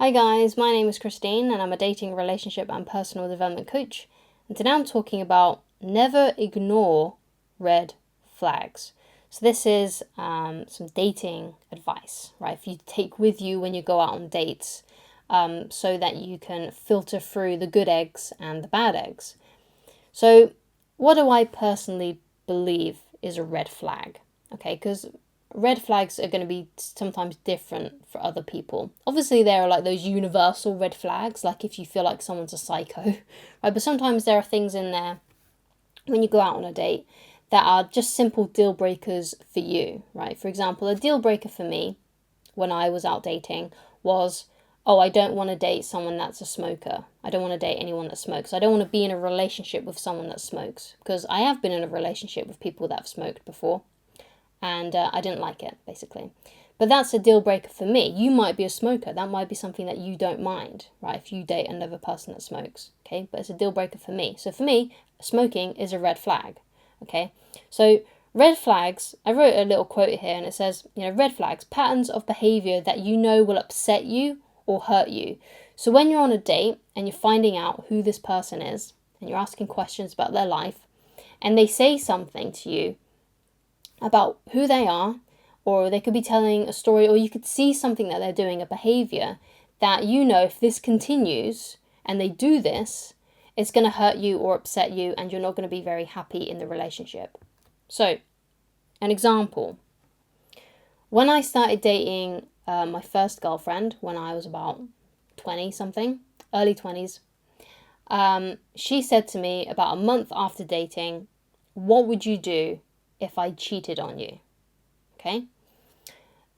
Hi guys, my name is Christine and I'm a dating, relationship and personal development coach. And today I'm talking about never ignore red flags. So this is some dating advice, right? If you take with you when you go out on dates, so that you can filter through the good eggs and the bad eggs. So what do I personally believe is a red flag? Okay, because red flags are going to be sometimes different for other people. Obviously, there are like those universal red flags, like if you feel like someone's a psycho, right? But sometimes there are things in there when you go out on a date that are just simple deal breakers for you, right? For example, a deal breaker for me when I was out dating was, oh, I don't want to date someone that's a smoker. I don't want to date anyone that smokes. I don't want to be in a relationship with someone that smokes, because I have been in a relationship with people that have smoked before, and I didn't like it, basically. But that's a deal breaker for me. You might be a smoker. That might be something that you don't mind, right? If you date another person that smokes, okay? But it's a deal breaker for me. So for me, smoking is a red flag, okay? So red flags, I wrote a little quote here and it says, red flags, patterns of behavior that you know will upset you or hurt you. So when you're on a date and you're finding out who this person is and you're asking questions about their life and they say something to you about who they are, or they could be telling a story, or you could see something that they're doing, a behavior that if this continues and they do this, it's going to hurt you or upset you and you're not going to be very happy in the relationship. So, an example. When I started dating my first girlfriend when I was about 20 something, early 20s, she said to me about a month after dating, what would you do if I cheated on you? Okay.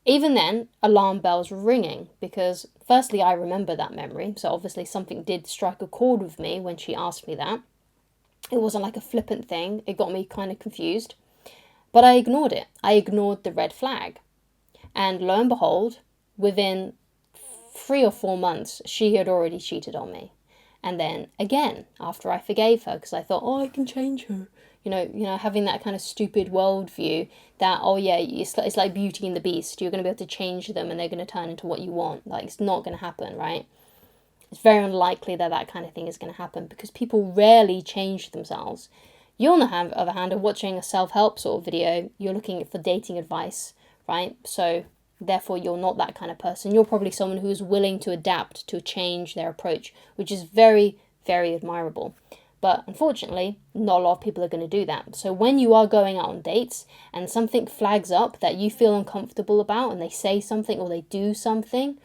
Even then, alarm bells were ringing because firstly, I remember that memory. So obviously something did strike a chord with me when she asked me that. It wasn't like a flippant thing. It got me kind of confused, but I ignored it. I ignored the red flag. And lo and behold, within 3 or 4 months, she had already cheated on me. And then again, after I forgave her, because I thought, oh, I can change her. Having that kind of stupid worldview that, oh yeah, it's like Beauty and the Beast. You're going to be able to change them and they're going to turn into what you want. Like, it's not going to happen, right? It's very unlikely that that kind of thing is going to happen because people rarely change themselves. You, on the other hand, are watching a self-help sort of video. You're looking for dating advice, right? So therefore, you're not that kind of person. You're probably someone who is willing to adapt, to change their approach, which is very, very admirable. But unfortunately, not a lot of people are going to do that. So when you are going out on dates and something flags up that you feel uncomfortable about and they say something or they do something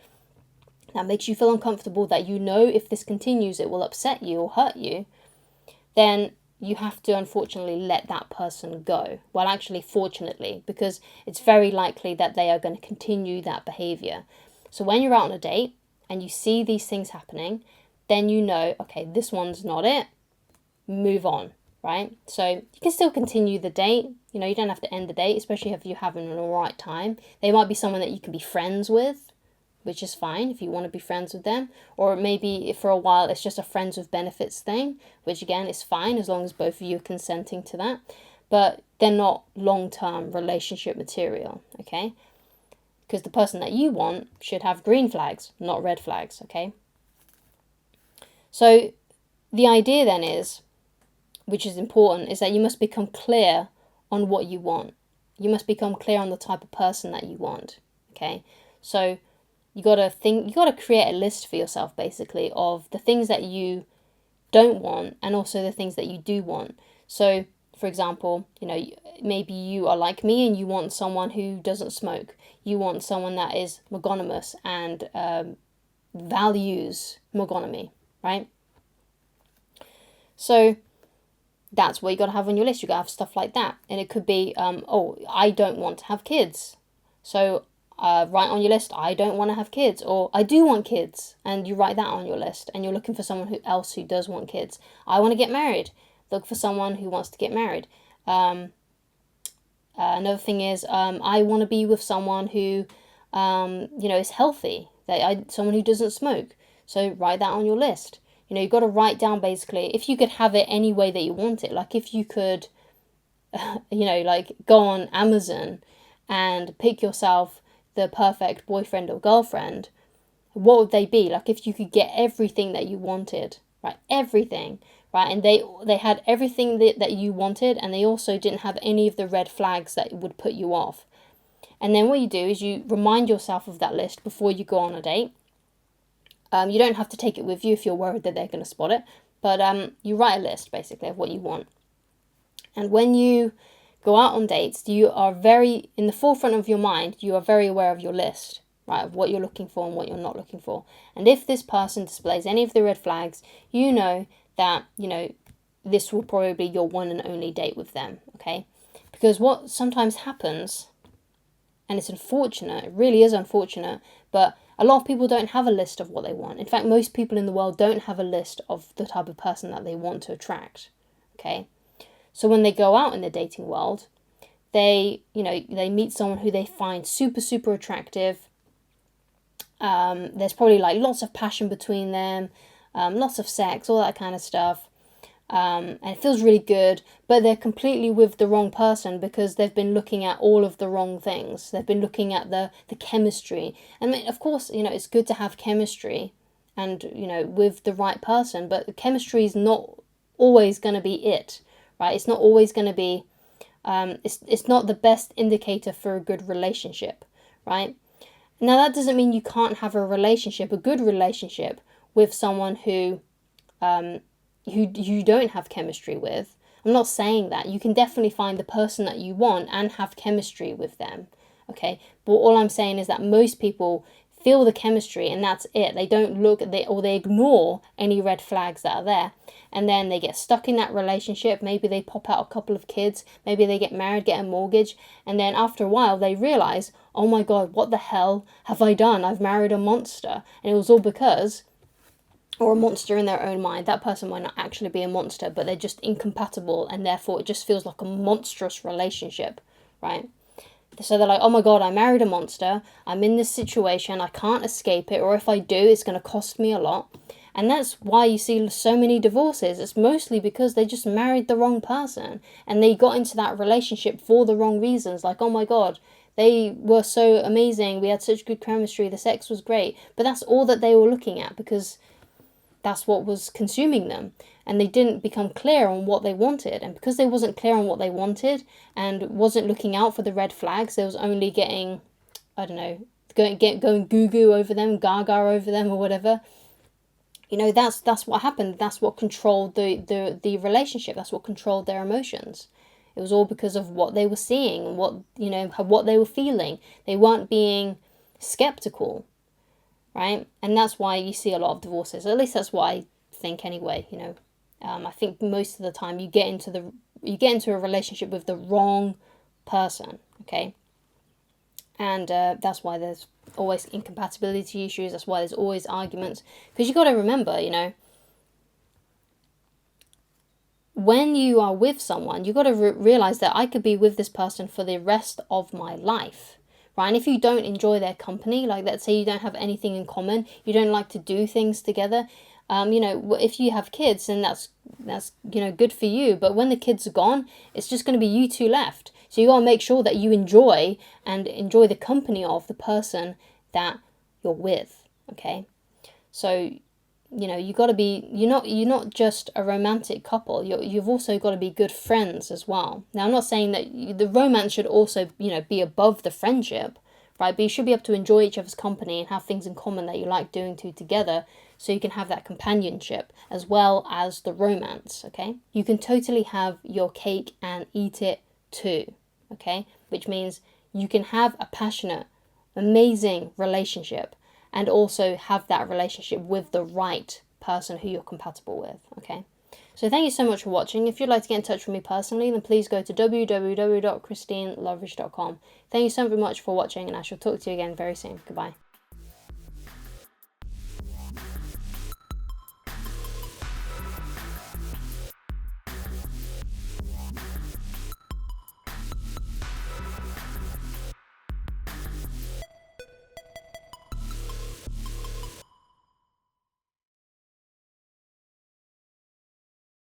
that makes you feel uncomfortable, that if this continues it will upset you or hurt you, then you have to unfortunately let that person go. Well, actually, fortunately, because it's very likely that they are going to continue that behavior. So when you're out on a date and you see these things happening, then okay, this one's not it. Move on, right? So you can still continue the date. You don't have to end the date, especially if you're having an all right time. They might be someone that you can be friends with, which is fine if you want to be friends with them. Or maybe for a while it's just a friends with benefits thing, which again is fine as long as both of you are consenting to that. But they're not long-term relationship material, okay? Because the person that you want should have green flags, not red flags, okay? So the idea then is, which is important, is that you must become clear on what you want. You must become clear on the type of person that you want, okay? So you got to create a list for yourself, basically, of the things that you don't want and also the things that you do want. So, for example, maybe you are like me and you want someone who doesn't smoke. You want someone that is monogamous and values monogamy, right? So that's what you got to have on your list. You got to have stuff like that. And it could be, I don't want to have kids. So write on your list, I don't want to have kids, or I do want kids, and you write that on your list, and you're looking for someone who does want kids. I want to get married. Look for someone who wants to get married. Another thing is, I want to be with someone who, is healthy. Someone who doesn't smoke. So write that on your list. You've got to write down basically, if you could have it any way that you want it. Like if you could, like go on Amazon and pick yourself the perfect boyfriend or girlfriend, what would they be? Like if you could get everything that you wanted, right? Everything, right? And they had everything that you wanted, and they also didn't have any of the red flags that would put you off. And then what you do is you remind yourself of that list before you go on a date. You don't have to take it with you if you're worried that they're going to spot it, but you write a list basically of what you want. And when you go out on dates, you are very, in the forefront of your mind, you are very aware of your list, right? Of what you're looking for and what you're not looking for. And if this person displays any of the red flags, you know that, this will probably be your one and only date with them, okay? Because what sometimes happens, and it's unfortunate, it really is unfortunate, but a lot of people don't have a list of what they want. In fact, most people in the world don't have a list of the type of person that they want to attract, okay? So when they go out in the dating world, they meet someone who they find super, super attractive. There's probably like lots of passion between them, lots of sex, all that kind of stuff. And it feels really good, but they're completely with the wrong person because they've been looking at all of the wrong things. They've been looking at the chemistry. And of course, it's good to have chemistry and, with the right person, but chemistry is not always going to be it, right? It's not always going to be, it's not the best indicator for a good relationship, right? Now, that doesn't mean you can't have a good relationship with someone who you don't have chemistry with. I'm not saying that. You can definitely find the person that you want and have chemistry with them, okay? But all I'm saying is that most people feel the chemistry and that's it. They don't look at or they ignore any red flags that are there. And then they get stuck in that relationship. Maybe they pop out a couple of kids. Maybe they get married, get a mortgage. And then after a while, they realize, oh my God, what the hell have I done? I've married a monster. And it was all because, or a monster in their own mind. That person might not actually be a monster, but they're just incompatible, and therefore it just feels like a monstrous relationship, right? So they're like, oh my God, I married a monster. I'm in this situation. I can't escape it. Or if I do, it's going to cost me a lot. And that's why you see so many divorces. It's mostly because they just married the wrong person. And they got into that relationship for the wrong reasons. Like, oh my God, they were so amazing. We had such good chemistry. The sex was great. But that's all that they were looking at because that's what was consuming them. And they didn't become clear on what they wanted. And because they wasn't clear on what they wanted and wasn't looking out for the red flags, they was only getting, I don't know, going goo-goo over them, gaga over them or whatever. That's what happened. That's what controlled the relationship. That's what controlled their emotions. It was all because of what they were seeing and what they were feeling. They weren't being skeptical, right? And that's why you see a lot of divorces. At least that's what I think anyway, I think most of the time you get into a relationship with the wrong person, okay? And that's why there's always incompatibility issues. That's why there's always arguments. Because you got to remember, when you are with someone, you got to realize that I could be with this person for the rest of my life, right? And if you don't enjoy their company, like let's say you don't have anything in common, you don't like to do things together, if you have kids, then that's good for you. But when the kids are gone, it's just going to be you two left. So you got to make sure that you enjoy the company of the person that you're with, okay? So, you got to be, you're not just a romantic couple. You've also got to be good friends as well. Now, I'm not saying that the romance should also, be above the friendship, right? But you should be able to enjoy each other's company and have things in common that you like doing together, so you can have that companionship as well as the romance, okay? You can totally have your cake and eat it too, okay? Which means you can have a passionate, amazing relationship and also have that relationship with the right person who you're compatible with, okay? So thank you so much for watching. If you'd like to get in touch with me personally, then please go to www.christineloveridge.com. Thank you so very much for watching, and I shall talk to you again very soon. Goodbye.